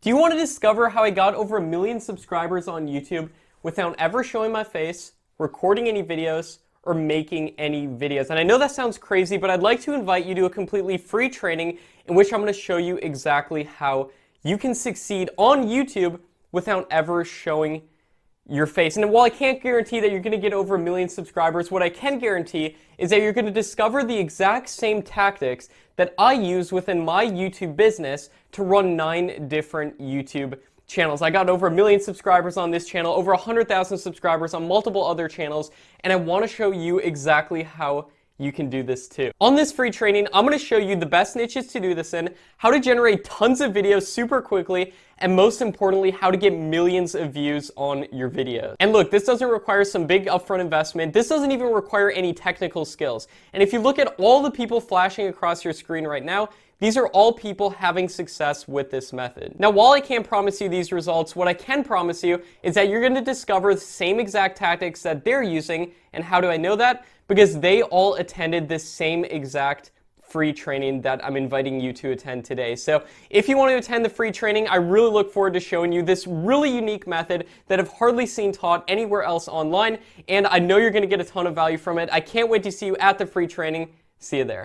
Do you want to discover how I got over 1 million subscribers on YouTube without ever showing my face, recording any videos, or making any videos? And I know that sounds crazy, but I'd like to invite you to a completely free training in which I'm going to show you exactly how you can succeed on YouTube without ever showing your face. And while I can't guarantee that you're going to get over 1 million subscribers, what I can guarantee is that you're going to discover the exact same tactics that I use within my YouTube business to run 9 different YouTube channels. I got over 1 million subscribers on this channel, over 100,000 subscribers on multiple other channels, and I want to show you exactly how you can do this too. On this free training, I'm going to show you the best niches to do this in, how to generate tons of videos super quickly, and most importantly, how to get millions of views on your videos. And look, this doesn't require some big upfront investment. This doesn't even require any technical skills. And if you look at all the people flashing across your screen right now, these are all people having success with this method. Now, while I can't promise you these results, what I can promise you is that you're going to discover the same exact tactics that they're using. And how do I know that? Because they all attended this same exact free training that I'm inviting you to attend today. So if you want to attend the free training, I really look forward to showing you this really unique method that I've hardly seen taught anywhere else online. And I know you're going to get a ton of value from it. I can't wait to see you at the free training. See you there.